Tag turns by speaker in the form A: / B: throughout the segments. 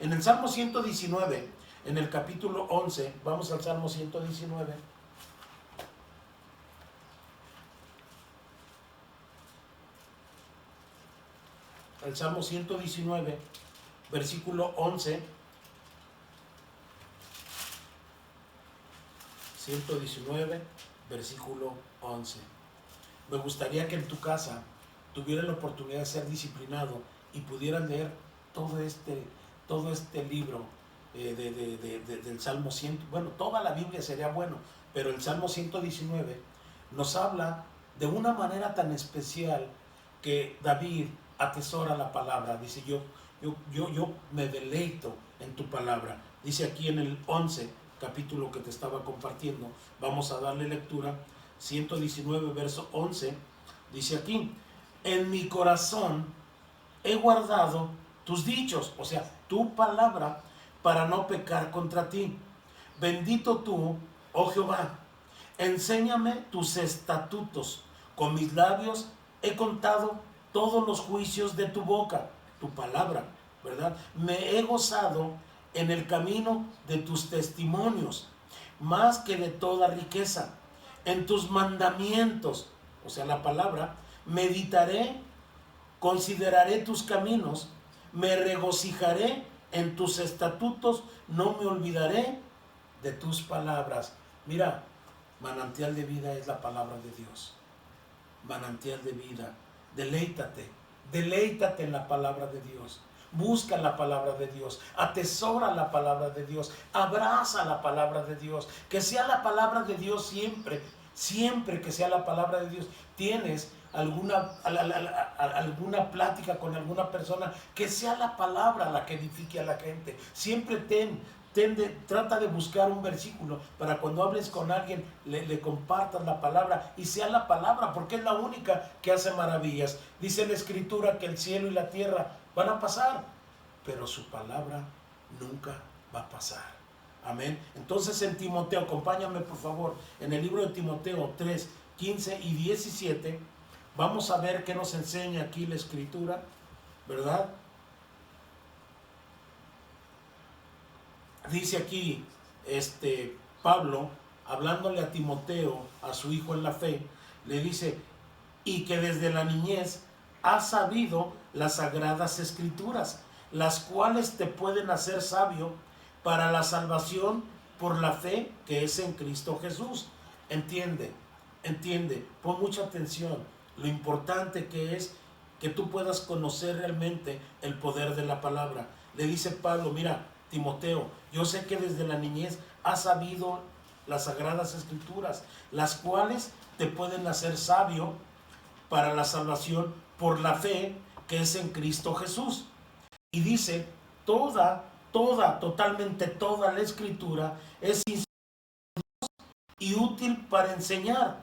A: En el Salmo 119, en el capítulo 11, vamos al Salmo 119. El Salmo 119, versículo 11. 119, versículo 11. Me gustaría que en tu casa tuvieras la oportunidad de ser disciplinado y pudieras leer todo este libro del Salmo 100. Bueno, toda la Biblia sería bueno, pero el Salmo 119 nos habla de una manera tan especial que David atesora la palabra. Dice, yo me deleito en tu palabra. Dice aquí en el 11, capítulo que te estaba compartiendo, vamos a darle lectura. 119, verso 11, dice aquí: en mi corazón he guardado tus dichos, o sea, tu palabra, para no pecar contra ti. Bendito tú, oh Jehová, enséñame tus estatutos. Con mis labios he contado todos los juicios de tu boca, tu palabra, ¿verdad? Me he gozado en el camino de tus testimonios, más que de toda riqueza. En tus mandamientos, o sea, la palabra, meditaré, consideraré tus caminos, me regocijaré en tus estatutos, no me olvidaré de tus palabras. Mira, manantial de vida es la palabra de Dios. Manantial de vida. Deleítate en la palabra de Dios. Busca la palabra de Dios, atesora la palabra de Dios, abraza la palabra de Dios, que sea la palabra de Dios siempre que sea la palabra de Dios. Tienes alguna plática con alguna persona, que sea la palabra la que edifique a la gente. Siempre trata de buscar un versículo para cuando hables con alguien le compartas la palabra y sea la palabra, porque es la única que hace maravillas. Dice la Escritura que el cielo y la tierra van a pasar, pero su palabra nunca va a pasar. Amén. Entonces en Timoteo, acompáñame por favor, en el libro de Timoteo 3, 15 y 17, vamos a ver qué nos enseña aquí la Escritura, ¿verdad? Dice aquí Pablo, hablándole a Timoteo, a su hijo en la fe, le dice: y que desde la niñez has sabido las sagradas escrituras, las cuales te pueden hacer sabio para la salvación por la fe que es en Cristo Jesús. Entiende, pon mucha atención, lo importante que es que tú puedas conocer realmente el poder de la palabra. Le dice Pablo: mira, Timoteo, yo sé que desde la niñez has sabido las sagradas escrituras, las cuales te pueden hacer sabio para la salvación por la fe que es en Cristo Jesús. Y dice, totalmente toda la Escritura es y útil para enseñar,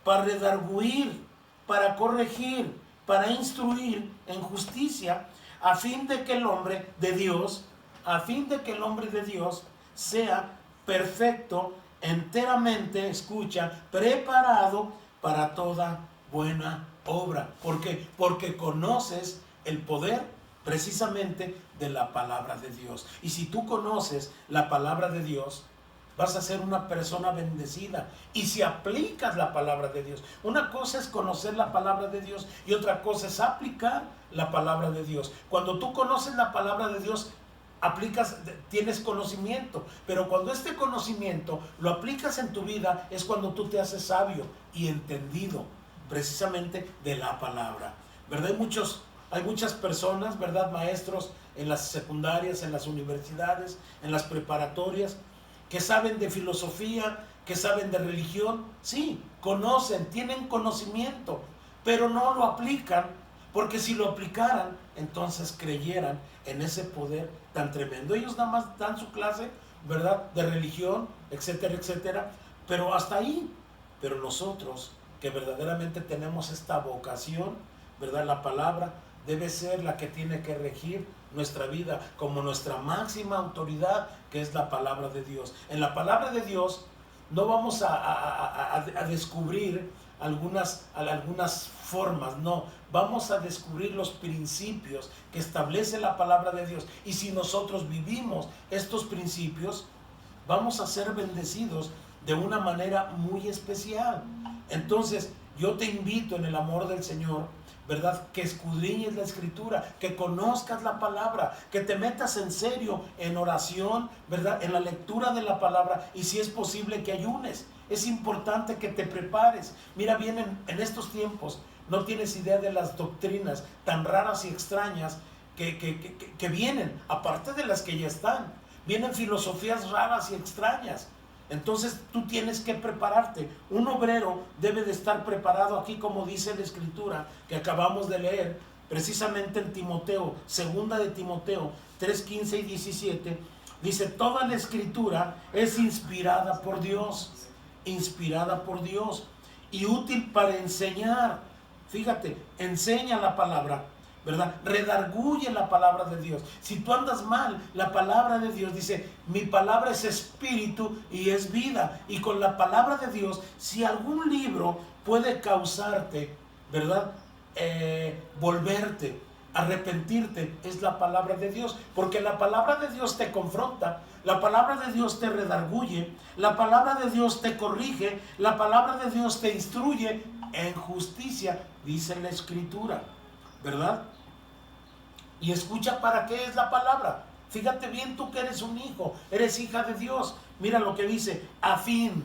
A: para redarguir, para corregir, para instruir en justicia, a fin de que el hombre de Dios sea perfecto, enteramente, escucha, preparado para toda buena obra. ¿Por qué? Porque conoces el poder precisamente de la palabra de Dios. Y si tú conoces la palabra de Dios, vas a ser una persona bendecida. Y si aplicas la palabra de Dios, una cosa es conocer la palabra de Dios y otra cosa es aplicar la palabra de Dios. Cuando tú conoces la palabra de Dios, tienes conocimiento, pero cuando este conocimiento lo aplicas en tu vida, es cuando tú te haces sabio y entendido precisamente de la palabra, ¿verdad? Hay muchas personas, ¿verdad? Maestros en las secundarias, en las universidades, en las preparatorias, que saben de filosofía, que saben de religión, sí, conocen, tienen conocimiento, pero no lo aplican, porque si lo aplicaran, entonces creyeran en ese poder tan tremendo. Ellos nada más dan su clase, ¿verdad?, de religión, etcétera, etcétera, pero hasta ahí. Pero nosotros, que verdaderamente tenemos esta vocación, ¿verdad?, la palabra debe ser la que tiene que regir nuestra vida como nuestra máxima autoridad, que es la palabra de Dios. En la palabra de Dios no vamos a descubrir algunas formas, no, vamos a descubrir los principios que establece la palabra de Dios, y si nosotros vivimos estos principios, vamos a ser bendecidos de una manera muy especial. Entonces, yo te invito en el amor del Señor, ¿verdad?, que escudriñes la Escritura, que conozcas la palabra, que te metas en serio en oración, ¿verdad?, en la lectura de la palabra, y si es posible que ayunes. Es importante que te prepares. Mira bien, en estos tiempos no tienes idea de las doctrinas tan raras y extrañas que vienen, aparte de las que ya están. Vienen filosofías raras y extrañas. Entonces tú tienes que prepararte. Un obrero debe de estar preparado aquí, como dice la Escritura que acabamos de leer, precisamente en Timoteo, segunda de Timoteo 3:15 y 17, dice: toda la Escritura es inspirada por Dios y útil para enseñar. Fíjate, enseña la palabra, ¿verdad? Redarguye la palabra de Dios. Si tú andas mal, la palabra de Dios dice: mi palabra es espíritu y es vida. Y con la palabra de Dios, si algún libro puede causarte, ¿verdad?, volverte, arrepentirte, es la palabra de Dios. Porque la palabra de Dios te confronta, la palabra de Dios te redarguye, la palabra de Dios te corrige, la palabra de Dios te instruye en justicia, dice la Escritura, ¿verdad? Y escucha para qué es la palabra. Fíjate bien, tú que eres un hijo, eres hija de Dios. Mira lo que dice: a fin,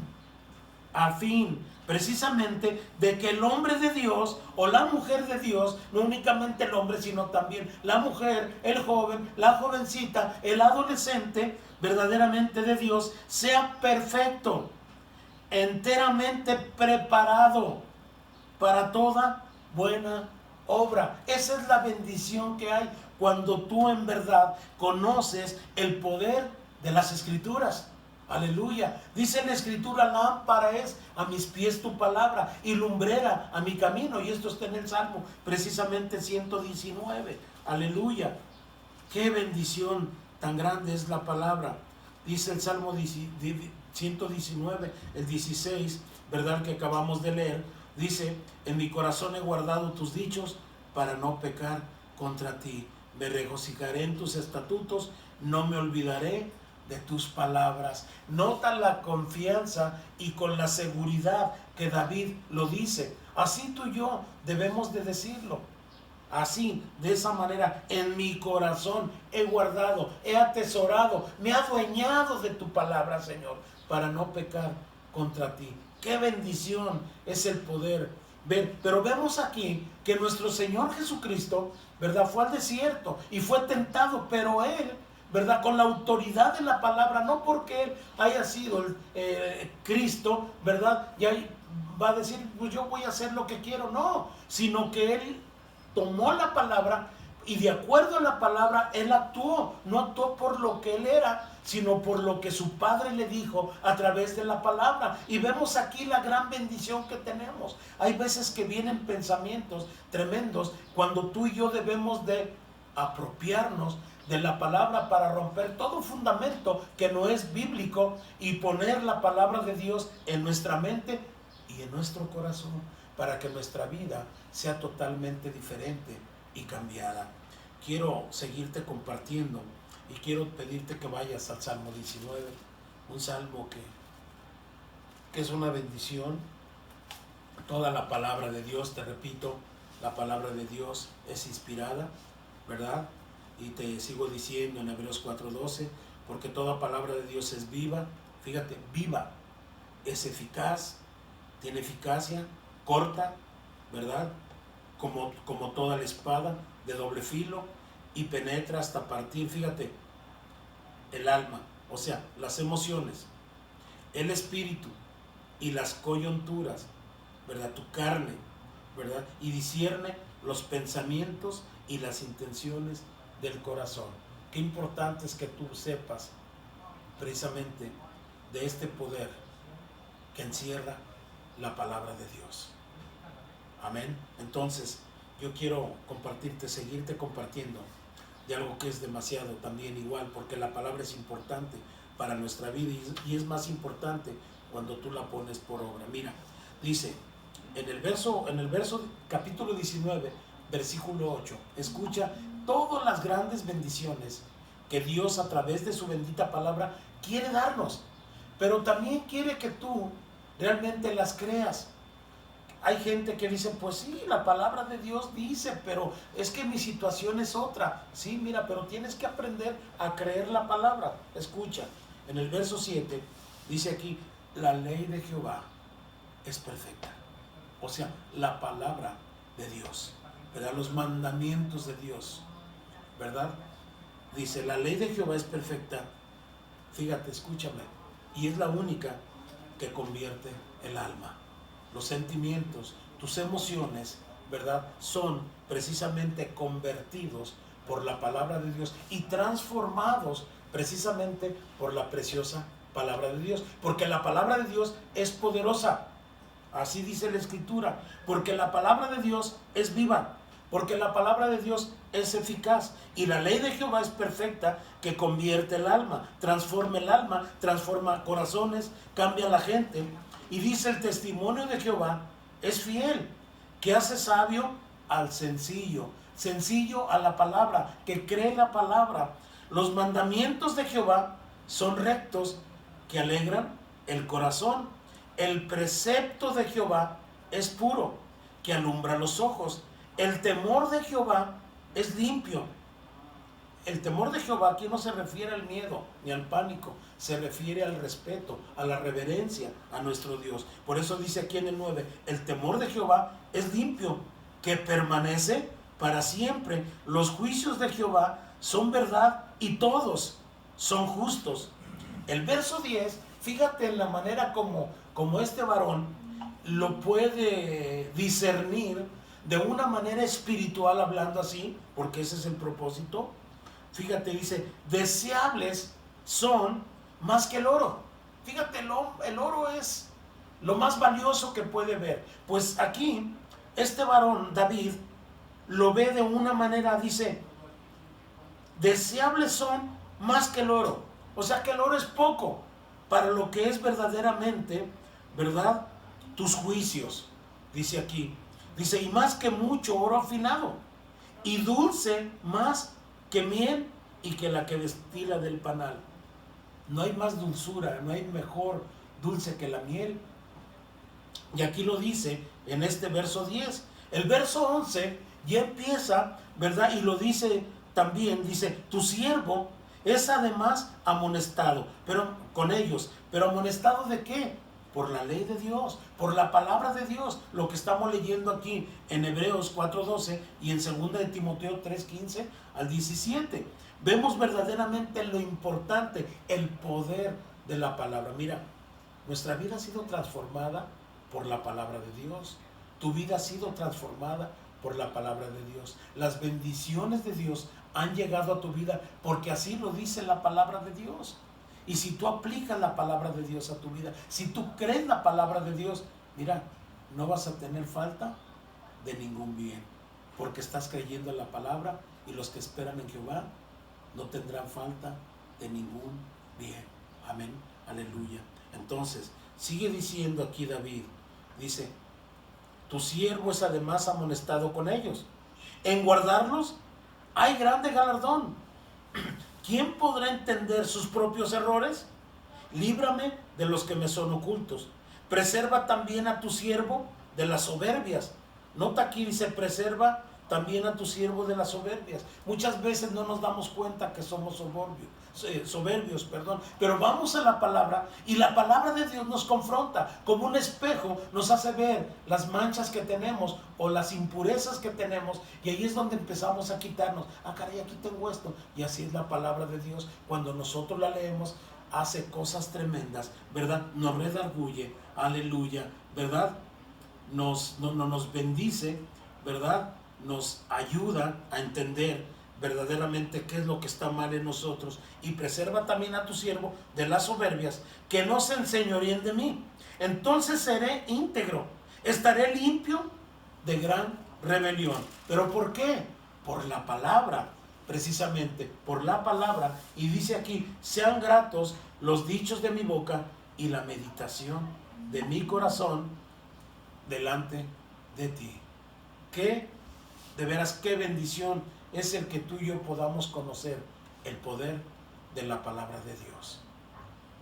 A: precisamente de que el hombre de Dios o la mujer de Dios, no únicamente el hombre, sino también la mujer, el joven, la jovencita, el adolescente, verdaderamente de Dios, sea perfecto, enteramente preparado para toda buena obra. Esa es la bendición que hay cuando tú en verdad conoces el poder de las Escrituras. Aleluya. Dice la Escritura: lámpara es a mis pies tu palabra y lumbrera a mi camino. Y esto está en el Salmo precisamente 119. Aleluya. Qué bendición tan grande es la palabra. Dice el Salmo 119, el 16, ¿verdad?, que acabamos de leer. Dice: en mi corazón he guardado tus dichos para no pecar contra ti. Me regocijaré en tus estatutos, no me olvidaré de tus palabras. Nota la confianza y con la seguridad que David lo dice. Así tú y yo debemos de decirlo. Así, de esa manera: en mi corazón he guardado, he atesorado, me he adueñado de tu palabra, Señor, para no pecar contra ti. Qué bendición es el poder ver. Pero vemos aquí que nuestro Señor Jesucristo, ¿verdad?, fue al desierto y fue tentado, pero Él, ¿verdad?, con la autoridad de la palabra, no porque Él haya sido Cristo, ¿verdad?, y ahí va a decir: pues yo voy a hacer lo que quiero. No, sino que Él tomó la palabra y de acuerdo a la palabra Él actuó. No actuó por lo que Él era, sino por lo que su Padre le dijo a través de la palabra. Y vemos aquí la gran bendición que tenemos. Hay veces que vienen pensamientos tremendos cuando tú y yo debemos de apropiarnos de la palabra para romper todo fundamento que no es bíblico y poner la palabra de Dios en nuestra mente y en nuestro corazón, para que nuestra vida sea totalmente diferente y cambiada. Quiero seguirte compartiendo y quiero pedirte que vayas al Salmo 19, un salmo que es una bendición. Toda la palabra de Dios, te repito, la palabra de Dios es inspirada, ¿verdad? Y te sigo diciendo en Hebreos 4:12, porque toda palabra de Dios es viva. Fíjate, viva, es eficaz, tiene eficacia, corta, ¿verdad?, como toda la espada de doble filo, y penetra hasta partir, fíjate, el alma, o sea, las emociones, el espíritu y las coyunturas, ¿verdad?, tu carne, ¿verdad?, y discierne los pensamientos y las intenciones del corazón. Qué importante es que tú sepas precisamente de este poder que encierra la palabra de Dios. Amén. Entonces, yo quiero compartirte, seguirte compartiendo de algo que es demasiado también igual, porque la palabra es importante para nuestra vida y es más importante cuando tú la pones por obra. Mira, dice en el verso capítulo 19, versículo 8, escucha todas las grandes bendiciones que Dios a través de su bendita palabra quiere darnos, pero también quiere que tú realmente las creas. Hay gente que dice, pues sí, la palabra de Dios dice, pero es que mi situación es otra. Sí, mira, pero tienes que aprender a creer la palabra. Escucha, en el verso 7 dice aquí, la ley de Jehová es perfecta. O sea, la palabra de Dios, ¿verdad? Los mandamientos de Dios, ¿verdad? Dice, la ley de Jehová es perfecta. Fíjate, escúchame. Y es la única que convierte el alma. Los sentimientos, tus emociones, ¿verdad? Son precisamente convertidos por la palabra de Dios y transformados precisamente por la preciosa palabra de Dios. Porque la palabra de Dios es poderosa. Así dice la Escritura. Porque la palabra de Dios es viva. Porque la palabra de Dios es eficaz. Y la ley de Jehová es perfecta, que convierte el alma, transforma corazones, cambia a la gente. Y dice, el testimonio de Jehová es fiel, que hace sabio al sencillo a la palabra, que cree la palabra. Los mandamientos de Jehová son rectos, que alegran el corazón. El precepto de Jehová es puro, que alumbra los ojos. El temor de Jehová es limpio. El temor de Jehová aquí no se refiere al miedo ni al pánico, se refiere al respeto, a la reverencia a nuestro Dios. Por eso dice aquí en el 9, el temor de Jehová es limpio, que permanece para siempre. Los juicios de Jehová son verdad y todos son justos. El verso 10, fíjate en la manera como este varón lo puede discernir de una manera espiritual, hablando así, porque ese es el propósito. Fíjate, dice, deseables son más que el oro. Fíjate, el oro es lo más valioso que puede ver. Pues aquí, este varón, David, lo ve de una manera, dice, deseables son más que el oro. O sea que el oro es poco para lo que es verdaderamente, ¿verdad? Tus juicios, dice aquí. Dice, y más que mucho oro afinado, y dulce más que miel y que la que destila del panal. No hay más dulzura, no hay mejor dulce que la miel. Y aquí lo dice en este verso 10. El verso 11 ya empieza, ¿verdad? Y lo dice también, dice, tu siervo es además amonestado, pero con ellos. ¿Pero amonestado de qué? Por la ley de Dios, por la palabra de Dios, lo que estamos leyendo aquí en Hebreos 4:12 y en 2 de Timoteo 3:15 al 17. Vemos verdaderamente lo importante, el poder de la palabra. Mira, nuestra vida ha sido transformada por la palabra de Dios. Tu vida ha sido transformada por la palabra de Dios. Las bendiciones de Dios han llegado a tu vida porque así lo dice la palabra de Dios. Y si tú aplicas la palabra de Dios a tu vida, si tú crees la palabra de Dios, mira, no vas a tener falta de ningún bien, porque estás creyendo en la palabra, y los que esperan en Jehová no tendrán falta de ningún bien. Amén, aleluya. Entonces, sigue diciendo aquí David, dice, tu siervo es además amonestado con ellos. En guardarlos hay grande galardón. ¿Quién podrá entender sus propios errores? Líbrame de los que me son ocultos. Preserva también a tu siervo de las soberbias. Nota aquí, dice, preserva también a tu siervo de las soberbias. Muchas veces no nos damos cuenta que somos soberbios, pero vamos a la palabra, y la palabra de Dios nos confronta como un espejo, nos hace ver las manchas que tenemos o las impurezas que tenemos, y ahí es donde empezamos a quitarnos. Ah, caray, aquí tengo esto. Y así es la palabra de Dios. Cuando nosotros la leemos, hace cosas tremendas, ¿verdad? Nos redarguye, aleluya, ¿verdad? Nos bendice, ¿verdad? Nos ayuda a entender verdaderamente qué es lo que está mal en nosotros. Y preserva también a tu siervo de las soberbias, que no se enseñoríen de mí. Entonces seré íntegro, estaré limpio de gran rebelión. ¿Pero por qué? Por la palabra, precisamente por la palabra. Y dice aquí, sean gratos los dichos de mi boca y la meditación de mi corazón, delante de ti. Qué, de veras, qué bendición es el que tú y yo podamos conocer el poder de la palabra de Dios.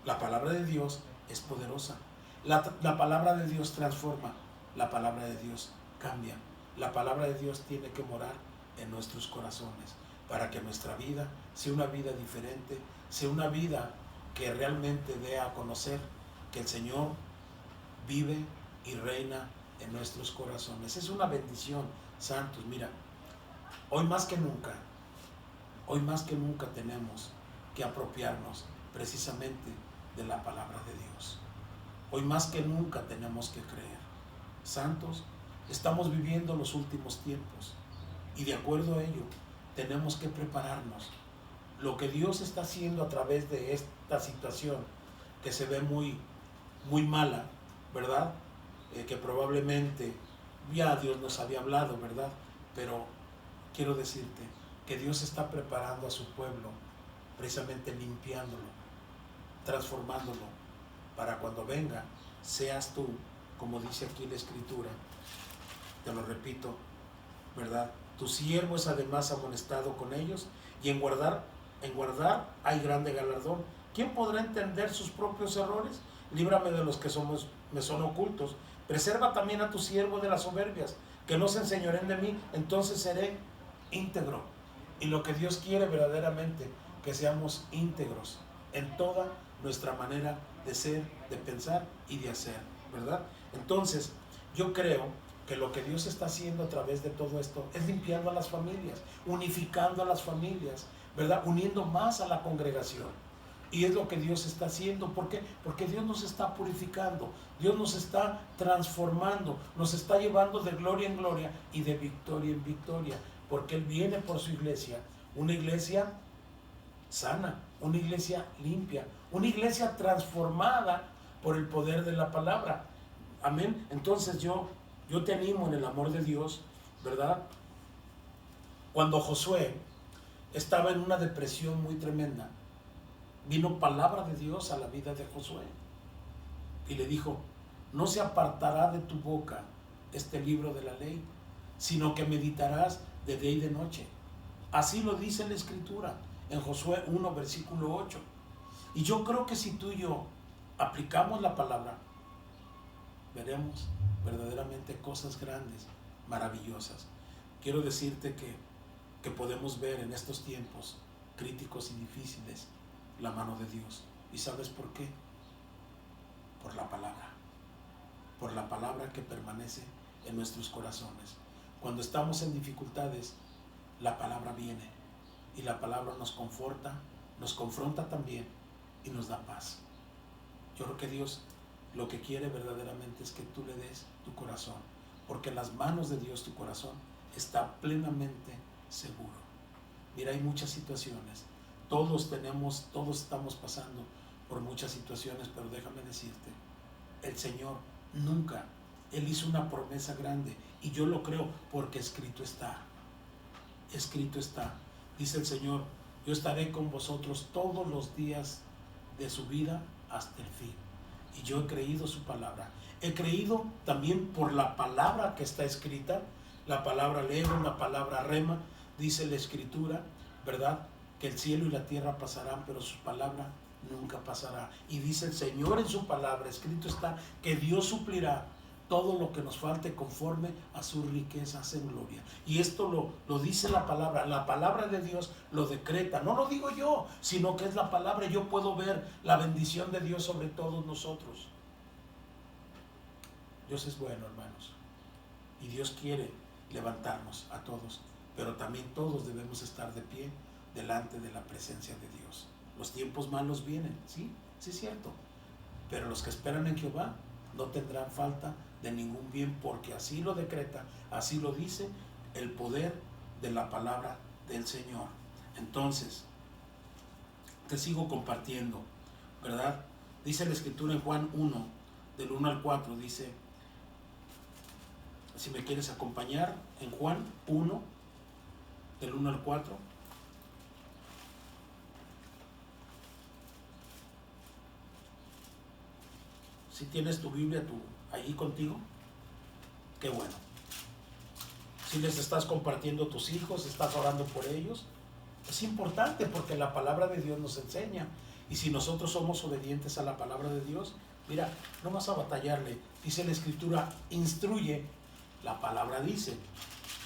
A: La palabra de Dios es poderosa. La palabra de Dios transforma. La palabra de Dios cambia. La palabra de Dios tiene que morar en nuestros corazones para que nuestra vida sea una vida diferente, sea una vida que realmente dé a conocer que el Señor vive y reina en nuestros corazones. Es una bendición, santos. Mira, hoy más que nunca tenemos que apropiarnos precisamente de la palabra de Dios. Hoy más que nunca tenemos que creer. Santos, estamos viviendo los últimos tiempos y de acuerdo a ello tenemos que prepararnos. Lo que Dios está haciendo a través de esta situación que se ve muy, muy mala, ¿verdad? Que probablemente ya Dios nos había hablado, ¿verdad? Pero quiero decirte que Dios está preparando a su pueblo, precisamente limpiándolo, transformándolo, para cuando venga, seas tú, como dice aquí la Escritura, te lo repito, ¿verdad? Tu siervo es además amonestado con ellos, y en guardar hay grande galardón. ¿Quién podrá entender sus propios errores? Líbrame de los que me son ocultos. Preserva también a tu siervo de las soberbias, que no se enseñoren de mí, entonces seré íntegro. Y lo que Dios quiere verdaderamente, que seamos íntegros en toda nuestra manera de ser, de pensar y de hacer, ¿verdad? Entonces, yo creo que lo que Dios está haciendo a través de todo esto es limpiando a las familias, unificando a las familias, ¿verdad? Uniendo más a la congregación. Y es lo que Dios está haciendo. ¿Por qué? Porque Dios nos está purificando, Dios nos está transformando, nos está llevando de gloria en gloria y de victoria en victoria, porque Él viene por su iglesia, una iglesia sana, una iglesia limpia, una iglesia transformada por el poder de la palabra. Amén. Entonces yo te animo en el amor de Dios, ¿verdad? Cuando Josué estaba en una depresión muy tremenda, vino palabra de Dios a la vida de Josué y le dijo: no se apartará de tu boca este libro de la ley, sino que meditarás de día y de noche. Así lo dice la Escritura en Josué 1, versículo 8. Y yo creo que si tú y yo aplicamos la palabra, veremos verdaderamente cosas grandes, maravillosas. Quiero decirte que podemos ver en estos tiempos críticos y difíciles la mano de Dios. ¿Y sabes por qué? Por la palabra que permanece en nuestros corazones. Cuando estamos en dificultades, la palabra viene y la palabra nos conforta, nos confronta también y nos da paz. Yo creo que Dios lo que quiere verdaderamente es que tú le des tu corazón, porque en las manos de Dios tu corazón está plenamente seguro. Mira, hay muchas situaciones, todos estamos pasando por muchas situaciones, pero déjame decirte, el Señor nunca, Él hizo una promesa grande y yo lo creo porque escrito está, dice el Señor: yo estaré con vosotros todos los días de su vida hasta el fin. Y yo he creído su palabra. He creído también por la palabra que está escrita, la palabra lego, la palabra rema. Dice la Escritura, ¿verdad?, que el cielo y la tierra pasarán, pero su palabra nunca pasará. Y dice el Señor en su palabra, escrito está, que Dios suplirá todo lo que nos falte conforme a sus riquezas en gloria. Y esto lo dice la palabra de Dios lo decreta, no lo digo yo, sino que es la palabra. Yo puedo ver la bendición de Dios sobre todos nosotros. Dios es bueno, hermanos, y Dios quiere levantarnos a todos, pero también todos debemos estar de pie delante de la presencia de Dios. Los tiempos malos vienen, sí es cierto, pero los que esperan en Jehová no tendrán falta de ningún bien, porque así lo decreta, así lo dice el poder de la palabra del Señor. Entonces, te sigo compartiendo, ¿verdad? Dice la Escritura en Juan 1, del 1 al 4, dice, si me quieres acompañar, en Juan 1, del 1 al 4. Si tienes tu Biblia ahí contigo. qué bueno. Si les estás compartiendo a tus hijos, estás orando por ellos, es importante porque la palabra de Dios nos enseña. Y si nosotros somos obedientes a la palabra de Dios, mira, no vas a batallarle. Dice la Escritura, instruye, la palabra dice,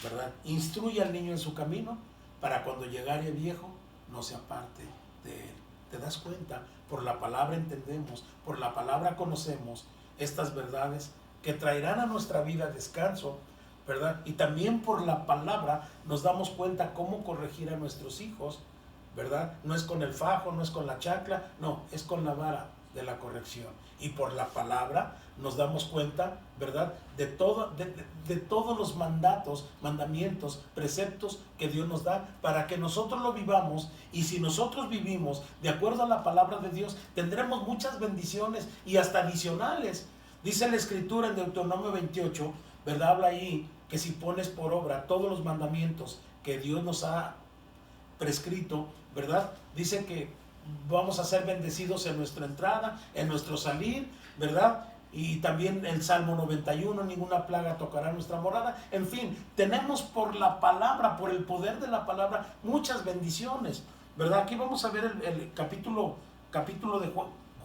A: ¿verdad? Instruye al niño en su camino para cuando llegare viejo no se aparte de él. ¿Te das cuenta? Por la palabra entendemos, por la palabra conocemos estas verdades que traerán a nuestra vida descanso, ¿verdad? Y también por la palabra nos damos cuenta cómo corregir a nuestros hijos, ¿verdad? No es con el fajo, no es con la chancla, no, es con la vara de la corrección. Y por la palabra nos damos cuenta, ¿verdad? De todos los mandamientos, preceptos que Dios nos da para que nosotros lo vivamos. Y si nosotros vivimos de acuerdo a la palabra de Dios, tendremos muchas bendiciones y hasta adicionales. Dice la Escritura en Deuteronomio 28, ¿verdad? Habla ahí que si pones por obra todos los mandamientos que Dios nos ha prescrito, ¿verdad? Dice que vamos a ser bendecidos en nuestra entrada, en nuestro salir, ¿verdad? Y también el Salmo 91, ninguna plaga tocará nuestra morada. En fin, tenemos por la palabra, por el poder de la palabra, muchas bendiciones, ¿verdad? Aquí vamos a ver el capítulo de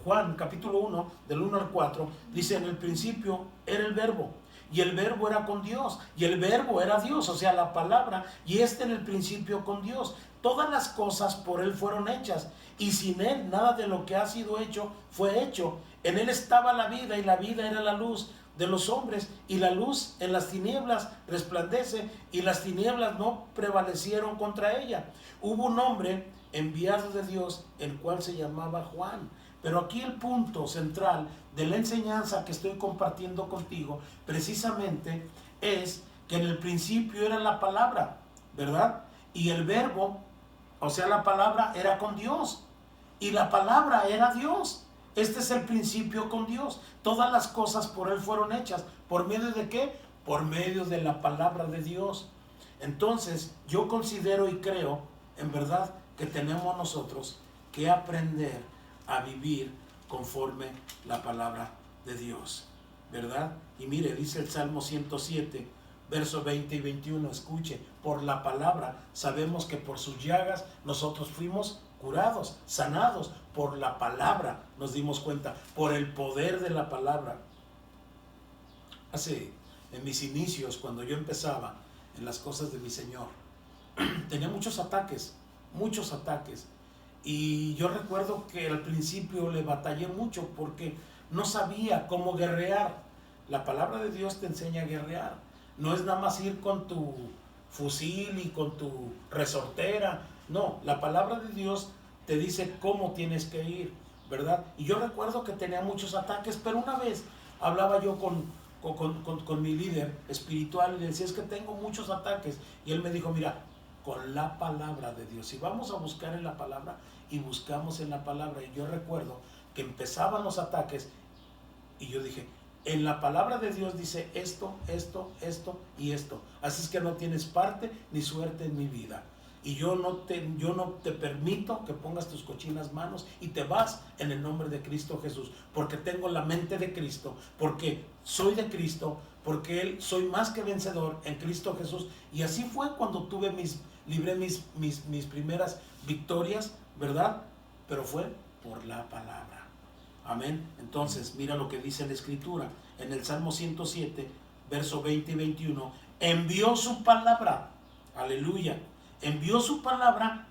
A: Juan, capítulo 1, del 1 al 4, dice: en el principio era el verbo, y el verbo era con Dios, y el verbo era Dios, o sea, la palabra, y en el principio con Dios. Todas las cosas por Él fueron hechas, y sin Él nada de lo que ha sido hecho fue hecho. En Él estaba la vida, y la vida era la luz de los hombres, y la luz en las tinieblas resplandece, y las tinieblas no prevalecieron contra ella. Hubo un hombre enviado de Dios, el cual se llamaba Juan. Pero aquí el punto central de la enseñanza que estoy compartiendo contigo precisamente es que en el principio era la palabra, ¿verdad? Y el verbo, o sea, la palabra era con Dios, y la palabra era Dios. Este es el principio con Dios. Todas las cosas por Él fueron hechas. ¿Por medio de qué? Por medio de la palabra de Dios. Entonces, yo considero y creo, en verdad, que tenemos nosotros que aprender a vivir conforme la palabra de Dios, ¿verdad? Y mire, dice el Salmo 107, versos 20 y 21, escuche: por la palabra sabemos que por sus llagas nosotros fuimos curados, sanados. Por la palabra nos dimos cuenta, por el poder de la palabra. En mis inicios, cuando yo empezaba en las cosas de mi Señor, tenía muchos ataques, y yo recuerdo que al principio le batallé mucho porque no sabía cómo guerrear. La palabra de Dios te enseña a guerrear. No es nada más ir con tu fusil y con tu resortera. No, la palabra de Dios te dice cómo tienes que ir, ¿verdad? Y yo recuerdo que tenía muchos ataques, pero una vez hablaba yo con mi líder espiritual y le decía: es que tengo muchos ataques. Y él me dijo: mira, con la palabra de Dios, si vamos a buscar en la palabra, y buscamos en la palabra. Y yo recuerdo que empezaban los ataques y yo dije: en la palabra de Dios dice esto, esto, esto y esto, así es que no tienes parte ni suerte en mi vida, y yo no te permito que pongas tus cochinas manos y te vas en el nombre de Cristo Jesús, porque tengo la mente de Cristo, porque soy de Cristo, porque Él soy más que vencedor en Cristo Jesús. Y así fue cuando libré mis primeras victorias, ¿verdad? Pero fue por la palabra. Amén. Entonces, mira lo que dice la Escritura en el Salmo 107, verso 20 y 21. Envió su palabra, aleluya, envió su palabra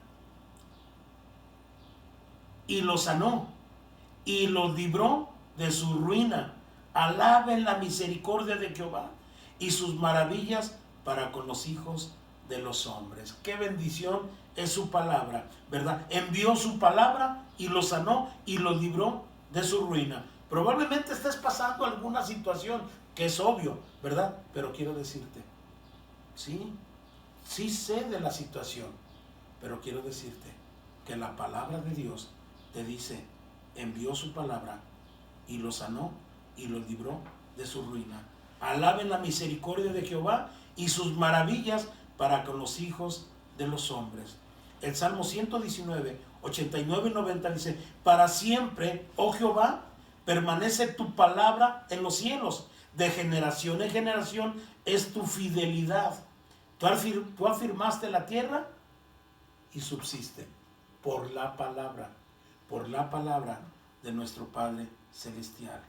A: y lo sanó y lo libró de su ruina. Alaben la misericordia de Jehová y sus maravillas para con los hijos de los hombres. Qué bendición es su palabra, ¿verdad? Envió su palabra y lo sanó y lo libró de su ruina. Probablemente estés pasando alguna situación que es obvio, ¿verdad? Pero quiero decirte, sí sé de la situación, pero quiero decirte que la palabra de Dios te dice: envió su palabra y lo sanó y lo libró de su ruina. Alaben la misericordia de Jehová y sus maravillas para con los hijos de los hombres. El Salmo 119, 89 y 90 dice: para siempre, oh Jehová, permanece tu palabra en los cielos. de generación en generación es tu fidelidad. Tú afirmaste la tierra y subsiste por la palabra de nuestro Padre Celestial,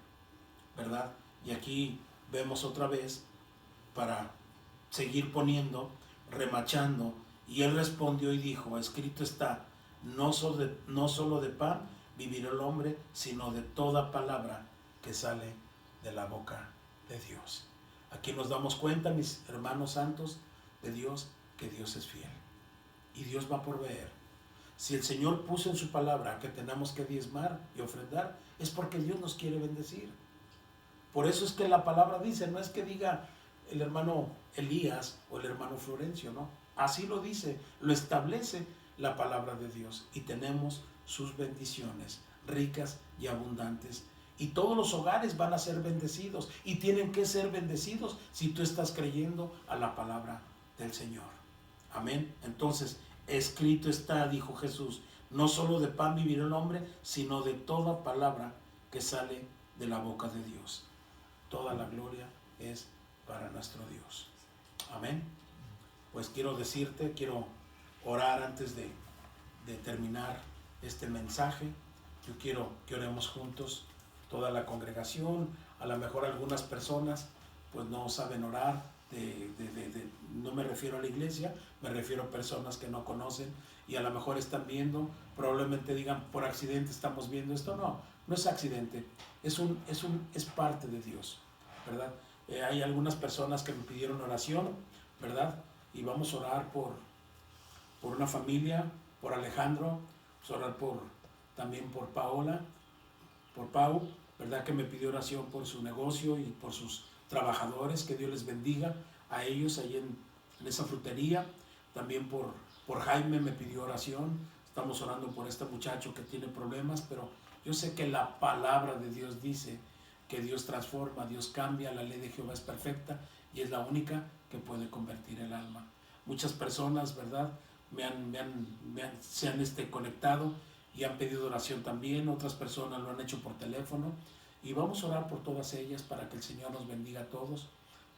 A: ¿verdad? Y aquí vemos otra vez, para seguir poniendo, remachando, y él respondió y dijo, escrito está, no solo de pan vivirá el hombre, sino de toda palabra que sale de la boca de Dios. Aquí nos damos cuenta, mis hermanos santos de Dios, que Dios es fiel y Dios va a proveer. Si el Señor puso en su palabra que tenemos que diezmar y ofrendar, es porque Dios nos quiere bendecir. Por eso es que la palabra dice, no es que diga el hermano Elías o el hermano Florencio, no. Así lo dice, lo establece la palabra de Dios, y tenemos sus bendiciones ricas y abundantes. Y todos los hogares van a ser bendecidos, y tienen que ser bendecidos si tú estás creyendo a la palabra del Señor. Amén. Entonces, escrito está, dijo Jesús, no solo de pan vivirá el hombre, sino de toda palabra que sale de la boca de Dios. Toda la gloria es para nuestro Dios. Amén. Pues quiero orar antes de terminar este mensaje. Yo quiero que oremos juntos, toda la congregación. A lo mejor algunas personas pues no saben orar, no me refiero a la iglesia, me refiero a personas que no conocen y a lo mejor están viendo, probablemente digan, por accidente estamos viendo esto. No es accidente, es parte de Dios, ¿verdad? Hay algunas personas que me pidieron oración, ¿verdad? Y vamos a orar por una familia, por Alejandro, vamos a orar también por Paola, por Pau, ¿verdad? Que me pidió oración por su negocio y por sus trabajadores, que Dios les bendiga a ellos ahí en esa frutería. También por Jaime me pidió oración. Estamos orando por este muchacho que tiene problemas, pero yo sé que la palabra de Dios dice que Dios transforma, Dios cambia, la ley de Jehová es perfecta y es la única que puede convertir el alma. Muchas personas, ¿verdad?, se han conectado y han pedido oración también. Otras personas lo han hecho por teléfono y vamos a orar por todas ellas para que el Señor nos bendiga a todos,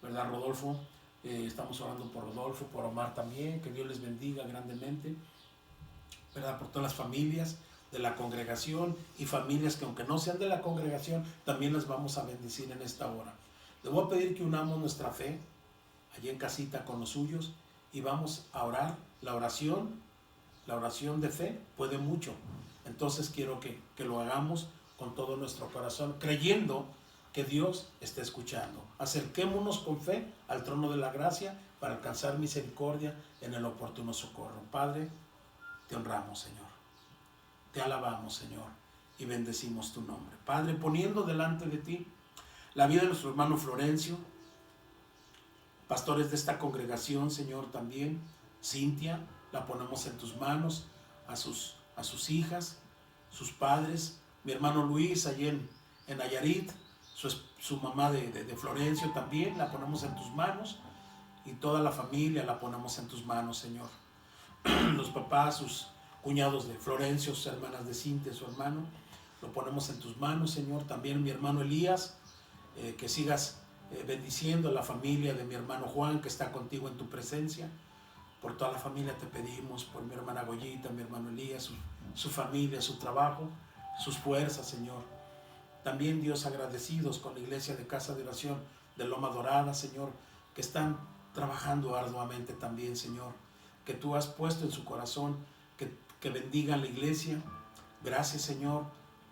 A: ¿verdad? Rodolfo, estamos orando por Rodolfo, por Omar también, que Dios les bendiga grandemente, ¿verdad? Por todas las familias de la congregación y familias que aunque no sean de la congregación, también las vamos a bendecir en esta hora. Les voy a pedir que unamos nuestra fe allí en casita con los suyos y vamos a orar. La oración de fe puede mucho. Entonces quiero que lo hagamos con todo nuestro corazón, creyendo que Dios está escuchando. Acerquémonos con fe al trono de la gracia para alcanzar misericordia en el oportuno socorro. Padre, te honramos, Señor. Te alabamos, Señor, y bendecimos tu nombre. Padre, poniendo delante de ti la vida de nuestro hermano Florencio, pastores de esta congregación, Señor, también, Cintia, la ponemos en tus manos, a sus hijas, sus padres, mi hermano Luis, allí en Nayarit, su mamá de Florencio también, la ponemos en tus manos, y toda la familia la ponemos en tus manos, Señor. Los papás, sus cuñados de Florencio, sus hermanas de Cintia, su hermano, lo ponemos en tus manos, Señor. También mi hermano Elías, que sigas bendiciendo a la familia de mi hermano Juan, que está contigo en tu presencia. Por toda la familia te pedimos, por mi hermana Goyita, mi hermano Elías, su familia, su trabajo, sus fuerzas, Señor. También, Dios, agradecidos con la iglesia de Casa de Oración de Loma Dorada, Señor, que están trabajando arduamente también, Señor, que tú has puesto en su corazón, que bendigan la iglesia. Gracias, Señor,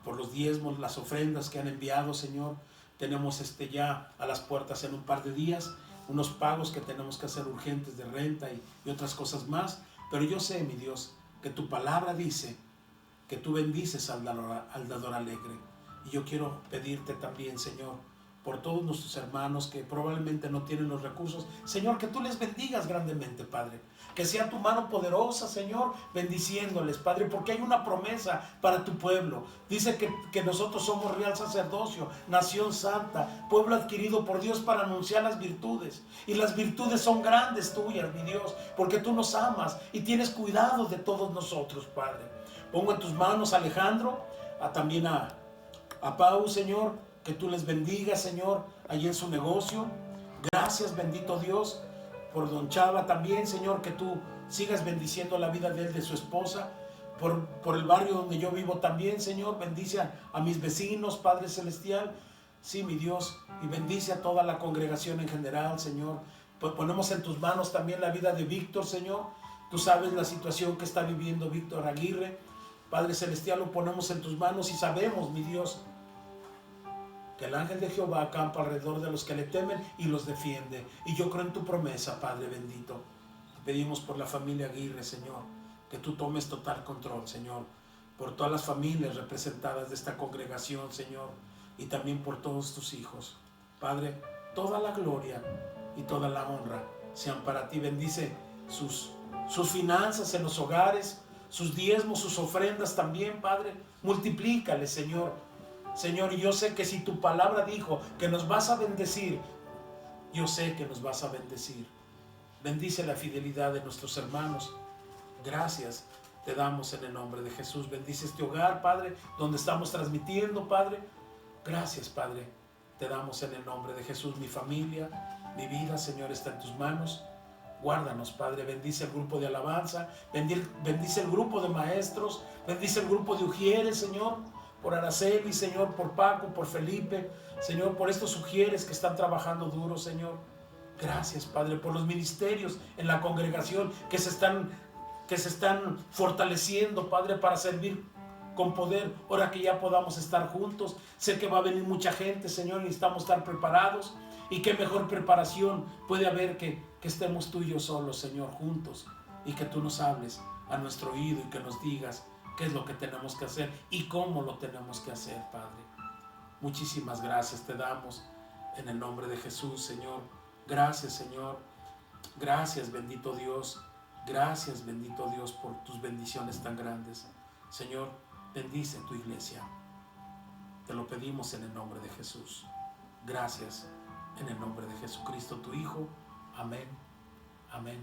A: por los diezmos, las ofrendas que han enviado, Señor. Tenemos ya a las puertas en un par de días unos pagos que tenemos que hacer urgentes de renta y otras cosas más, pero yo sé, mi Dios, que tu palabra dice que tú bendices al dador alegre. Y yo quiero pedirte también, Señor, por todos nuestros hermanos que probablemente no tienen los recursos, Señor, que tú les bendigas grandemente, Padre. Que sea tu mano poderosa, Señor, bendiciéndoles, Padre, porque hay una promesa para tu pueblo. Dice que nosotros somos real sacerdocio, nación santa, pueblo adquirido por Dios para anunciar las virtudes. Y las virtudes son grandes tuyas, mi Dios, porque tú nos amas y tienes cuidado de todos nosotros, Padre. Pongo en tus manos a Alejandro, también a Pau, Señor, que tú les bendigas, Señor, allí en su negocio. Gracias, bendito Dios, por don Chava también, Señor, que tú sigas bendiciendo la vida de él, de su esposa, por el barrio donde yo vivo también, Señor. Bendice a mis vecinos, Padre Celestial, sí, mi Dios, y bendice a toda la congregación en general, Señor. Pues ponemos en tus manos también la vida de Víctor, Señor. Tú sabes la situación que está viviendo Víctor Aguirre. Padre Celestial, lo ponemos en tus manos y sabemos, mi Dios, que el ángel de Jehová acampa alrededor de los que le temen y los defiende. Y yo creo en tu promesa, Padre bendito. Te pedimos por la familia Aguirre, Señor, que tú tomes total control, Señor, por todas las familias representadas de esta congregación, Señor, y también por todos tus hijos. Padre, toda la gloria y toda la honra sean para ti. Bendice sus finanzas en los hogares, sus diezmos, sus ofrendas también, Padre. Multiplícale, Señor. Señor, y yo sé que si tu palabra dijo que nos vas a bendecir, yo sé que nos vas a bendecir. Bendice la fidelidad de nuestros hermanos. Gracias te damos en el nombre de Jesús. Bendice este hogar, Padre, donde estamos transmitiendo, Padre. Gracias, Padre. Te damos en el nombre de Jesús. Mi familia, mi vida, Señor, está en tus manos. Guárdanos, Padre. Bendice el grupo de alabanza. Bendice el grupo de maestros. Bendice el grupo de ujieres, Señor. Por Araceli, Señor, por Paco, por Felipe, Señor, por estos ujieres que están trabajando duro, Señor. Gracias, Padre, por los ministerios en la congregación que se están fortaleciendo, Padre, para servir con poder. Ahora que ya podamos estar juntos, sé que va a venir mucha gente, Señor, y necesitamos estar preparados. Y qué mejor preparación puede haber que estemos tú y yo solos, Señor, juntos, y que tú nos hables a nuestro oído y que nos digas qué es lo que tenemos que hacer y cómo lo tenemos que hacer, Padre. Muchísimas gracias te damos en el nombre de Jesús, Señor. Gracias, Señor. Gracias, bendito Dios. Gracias, bendito Dios, por tus bendiciones tan grandes. Señor, bendice tu iglesia. Te lo pedimos en el nombre de Jesús. Gracias en el nombre de Jesucristo, tu Hijo. Amén, amén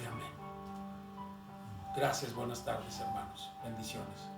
A: y amén. Gracias, buenas tardes, hermanos. Bendiciones.